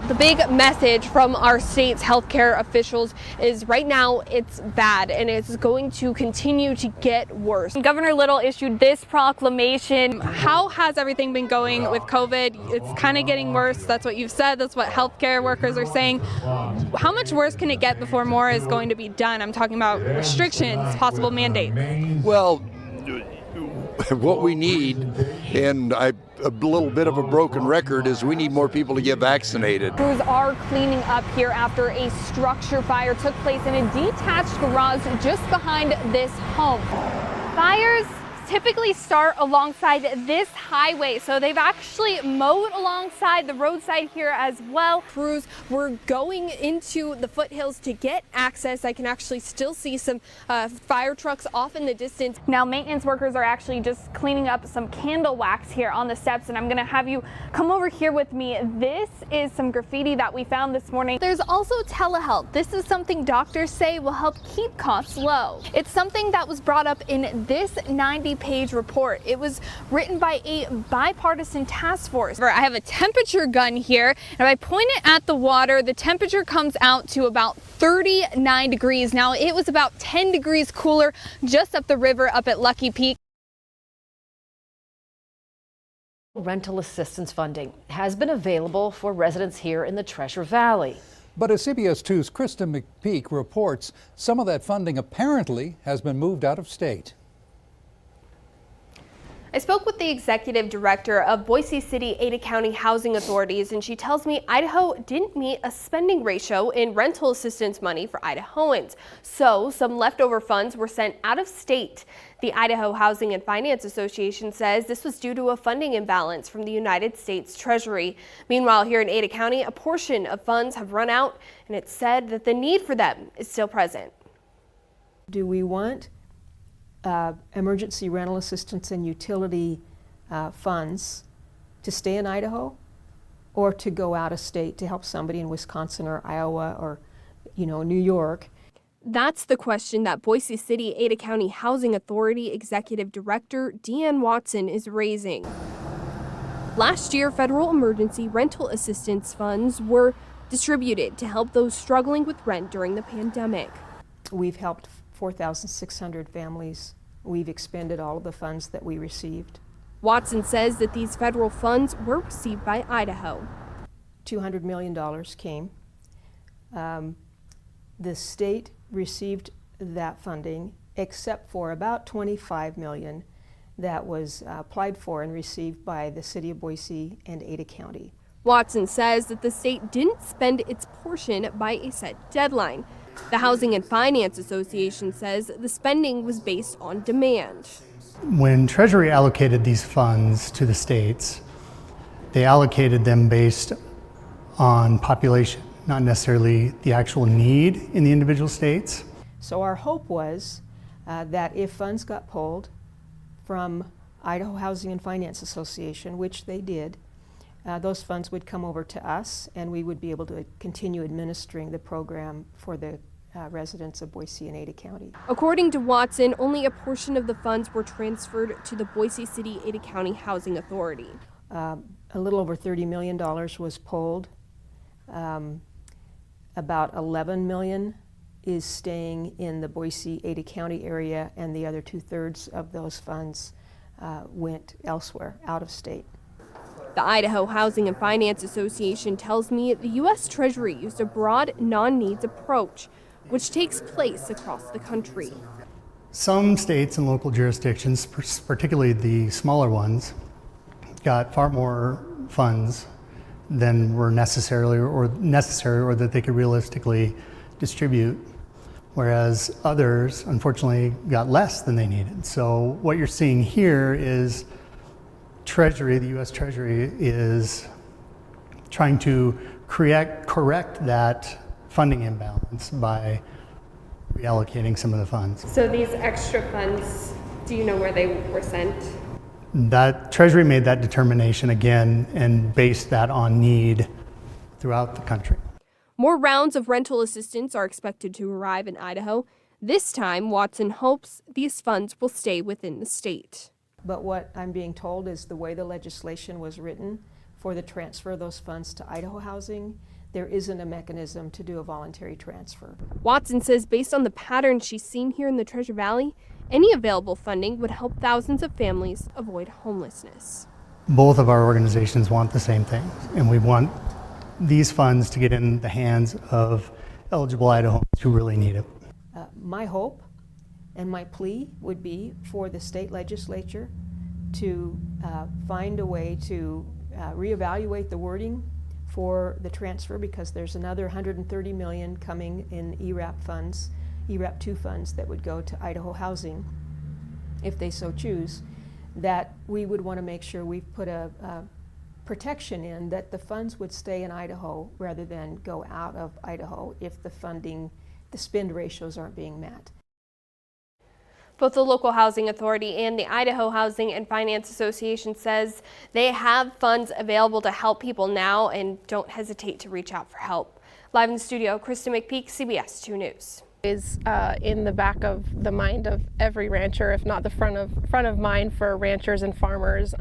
The big message from our state's healthcare officials is right now it's bad and it's going to continue to get worse. Governor Little issued this proclamation. How has everything been going with COVID? It's kind of getting worse. That's what you've said. That's what healthcare workers are saying. How much worse can it get before more is going to be done? I'm talking about restrictions, possible mandates. Well, what we need, and a little bit of a broken record, is we need more people to get vaccinated. Crews are cleaning up here after a structure fire took place in a detached garage just behind this home. Fires typically start alongside this highway, so they've actually mowed alongside the roadside here as well. Crews were going into the foothills to get access. I can actually still see some fire trucks off in the distance. Now maintenance workers are actually just cleaning up some candle wax here on the steps, and I'm gonna have you come over here with me. This is some graffiti that we found this morning. There's also telehealth. This is something doctors say will help keep costs low. It's something that was brought up in this 90-page report. It was written by a bipartisan task force. I have a temperature gun here, and if I point it at the water, the temperature comes out to about 39 degrees. Now, it was about 10 degrees cooler just up the river up at Lucky Peak. Rental assistance funding has been available for residents here in the Treasure Valley. But as CBS 2's Krista McPeak reports, some of that funding apparently has been moved out of state. I spoke with the executive director of Boise City Ada County Housing Authorities, and she tells me Idaho didn't meet a spending ratio in rental assistance money for Idahoans. So some leftover funds were sent out of state. The Idaho Housing and Finance Association says this was due to a funding imbalance from the United States Treasury. Meanwhile, here in Ada County, a portion of funds have run out, and it's said that the need for them is still present. Do we want emergency rental assistance and utility funds to stay in Idaho, or to go out of state to help somebody in Wisconsin or Iowa or, New York? That's the question that Boise City Ada County Housing Authority Executive Director Deanne Watson is raising. Last year, federal emergency rental assistance funds were distributed to help those struggling with rent during the pandemic. We've helped 4,600 families. We've expended all of the funds that we received. Watson says that these federal funds were received by Idaho. $200 million came. The state received that funding, except for about $25 million that was applied for and received by the city of Boise and Ada County. Watson says that the state didn't spend its portion by a set deadline. The Housing and Finance Association says the spending was based on demand. When Treasury allocated these funds to the states, they allocated them based on population, not necessarily the actual need in the individual states. So our hope was that if funds got pulled from Idaho Housing and Finance Association, which they did, those funds would come over to us, and we would be able to continue administering the program for the residents of Boise and Ada County. According to Watson, only a portion of the funds were transferred to the Boise City Ada County Housing Authority. A little over $30 million was pulled. About $11 million is staying in the Boise Ada County area, and the other 2/3 of those funds went elsewhere, out of state. The Idaho Housing and Finance Association tells me the U.S. Treasury used a broad non-needs approach, which takes place across the country. Some states and local jurisdictions, particularly the smaller ones, got far more funds than were necessary or that they could realistically distribute, whereas others, unfortunately, got less than they needed. So what you're seeing here is Treasury, the U.S. Treasury, is trying to correct that funding imbalance by reallocating some of the funds. So these extra funds, do you know where they were sent? That Treasury made that determination again and based that on need throughout the country. More rounds of rental assistance are expected to arrive in Idaho. This time, Watson hopes these funds will stay within the state. But what I'm being told is the way the legislation was written for the transfer of those funds to Idaho Housing, there isn't a mechanism to do a voluntary transfer. Watson says based on the pattern she's seen here in the Treasure Valley, any available funding would help thousands of families avoid homelessness. Both of our organizations want the same thing, and we want these funds to get in the hands of eligible Idahans who really need it. My hope and my plea would be for the state legislature to find a way to reevaluate the wording for the transfer, because there's another $130 million coming in ERAP funds, ERAP 2 funds that would go to Idaho Housing if they so choose, that we would want to make sure we've put a protection in that the funds would stay in Idaho rather than go out of Idaho if the funding, the spend ratios aren't being met. Both the local housing authority and the Idaho Housing and Finance Association says they have funds available to help people now and don't hesitate to reach out for help. Live in the studio, Krista McPeak, CBS 2 News. Is in the back of the mind of every rancher, if not the front of mind for ranchers and farmers.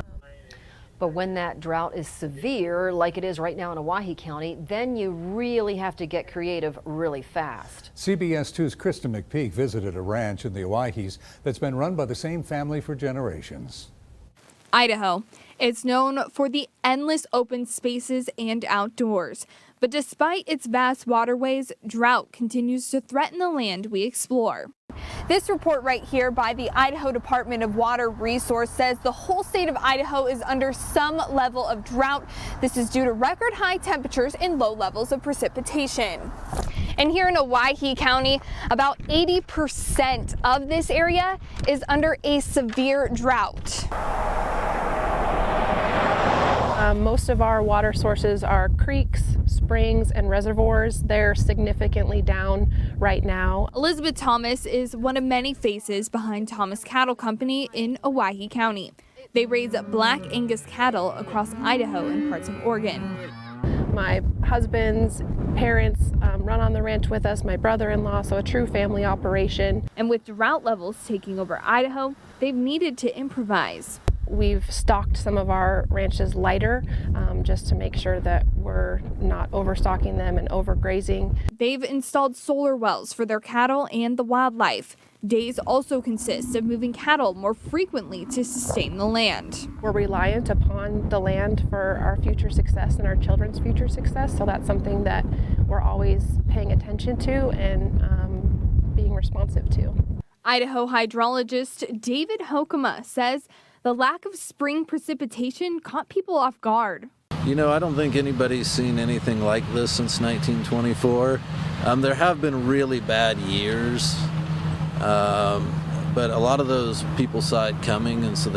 But when that drought is severe, like it is right now in Owyhee County, then you really have to get creative really fast. CBS 2's Krista McPeak visited a ranch in the Owyhees that's been run by the same family for generations. Idaho. It's known for the endless open spaces and outdoors. But despite its vast waterways, drought continues to threaten the land we explore. This report right here by the Idaho Department of Water Resource says the whole state of Idaho is under some level of drought. This is due to record high temperatures and low levels of precipitation. And here in Owyhee County, about 80% of this area is under a severe drought. Most of our water sources are creeks, springs, and reservoirs. They're significantly down right now. Elizabeth Thomas is one of many faces behind Thomas Cattle Company in Owyhee County. They raise Black Angus cattle across Idaho and parts of Oregon. My husband's parents run on the ranch with us, my brother-in-law, so a true family operation. And with drought levels taking over Idaho, they've needed to improvise. We've stocked some of our ranches lighter just to make sure that we're not overstocking them and overgrazing. They've installed solar wells for their cattle and the wildlife. Days also consist of moving cattle more frequently to sustain the land. We're reliant upon the land for our future success and our children's future success, so that's something that we're always paying attention to and being responsive to. Idaho hydrologist David Hokema says the lack of spring precipitation caught people off guard. You know, I don't think anybody's seen anything like this since 1924. There have been really bad years, but a lot of those people saw it coming, and so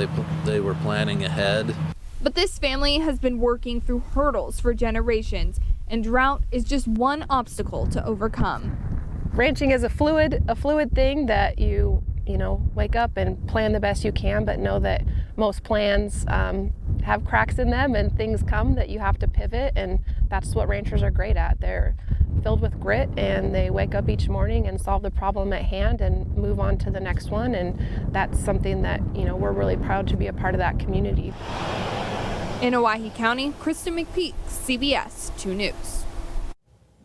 they were planning ahead. But this family has been working through hurdles for generations, and drought is just one obstacle to overcome. Ranching is a fluid thing that you wake up and plan the best you can, but know that most plans have cracks in them and things come that you have to pivot, and that's what ranchers are great at. They're filled with grit and they wake up each morning and solve the problem at hand and move on to the next one, and that's something that we're really proud to be a part of that community. In Owyhee County, Krista McPeak, CBS 2 News.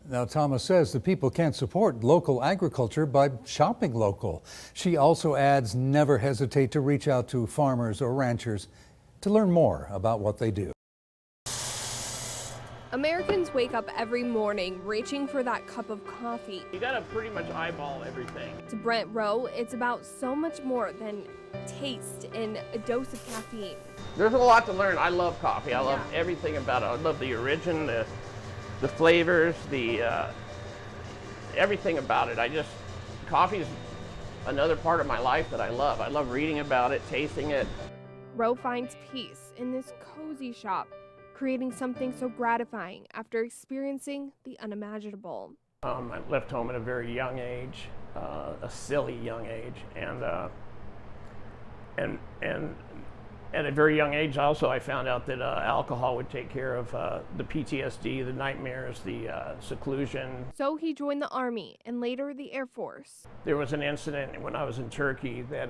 Now, Thomas says the people can support local agriculture by shopping local. She also adds never hesitate to reach out to farmers or ranchers to learn more about what they do. Americans wake up every morning reaching for that cup of coffee. You gotta pretty much eyeball everything. To Brent Rowe, it's about so much more than taste and a dose of caffeine. There's a lot to learn. I love coffee. I love everything about it. I love the origin, the flavors, everything about it. Coffee is another part of my life that I love. I love reading about it, tasting it. Rowe finds peace in this cozy shop, creating something so gratifying after experiencing the unimaginable. I left home at a very young age, a silly young age, and at a very young age also I found out that alcohol would take care of the PTSD, the nightmares, the seclusion. So he joined the Army and later the Air Force. There was an incident when I was in Turkey that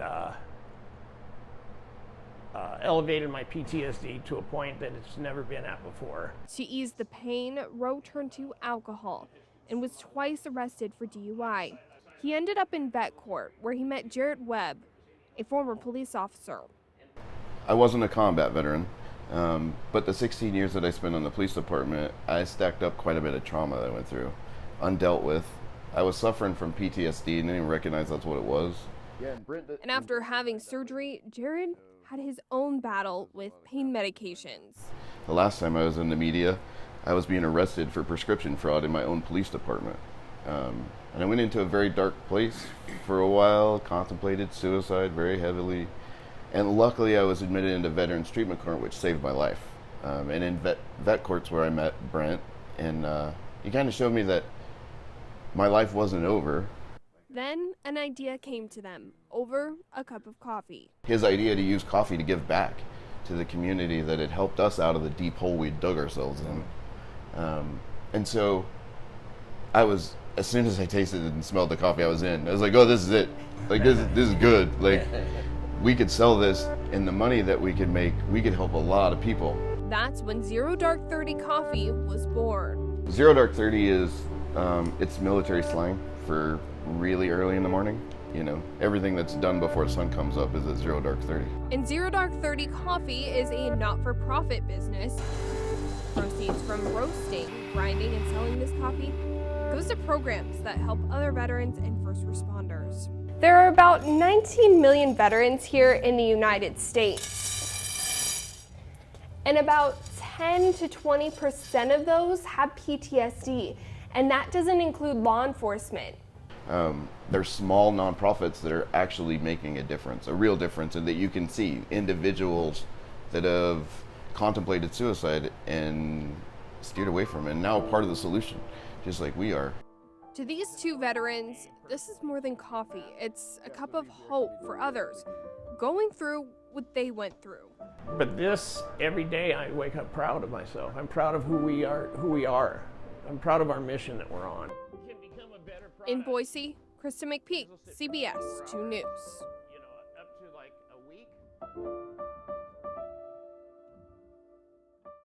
elevated my PTSD to a point that it's never been at before. To ease the pain, Rowe turned to alcohol and was twice arrested for DUI. He ended up in vet court, where he met Jarrett Webb, a former police officer. I wasn't a combat veteran, but the 16 years that I spent on the police department, I stacked up quite a bit of trauma that I went through, undealt with. I was suffering from PTSD and didn't even recognize that's what it was. And after having surgery, Jared had his own battle with pain medications. The last time I was in the media, I was being arrested for prescription fraud in my own police department. And I went into a very dark place for a while, contemplated suicide very heavily. And luckily I was admitted into Veterans Treatment Court, which saved my life. And in vet court's where I met Brent, and he kind of showed me that my life wasn't over. Then an idea came to them over a cup of coffee. His idea to use coffee to give back to the community that had helped us out of the deep hole we dug ourselves in. And so I was, as soon as I tasted and smelled the coffee, I was in. I was like, oh, this is it. Like, this is good. Like, we could sell this, and the money that we could make, we could help a lot of people. That's when Zero Dark 30 Coffee was born. Zero Dark 30 is, it's military slang for really early in the morning. You know, everything that's done before the sun comes up is at Zero Dark 30. And Zero Dark 30 Coffee is a not-for-profit business. Proceeds from roasting, grinding, and selling this coffee goes to programs that help other veterans and first responders. There are about 19 million veterans here in the United States. And about 10 to 20% of those have PTSD, and that doesn't include law enforcement. There's small nonprofits that are actually making a difference, a real difference, and that you can see individuals that have contemplated suicide and steered away from it, and now part of the solution, just like we are. To these two veterans, this is more than coffee. It's a cup of hope for others going through what they went through. But this, every day I wake up proud of myself. I'm proud of who we are. I'm proud of our mission that we're on. In Boise, Krista McPeak, CBS 2 News.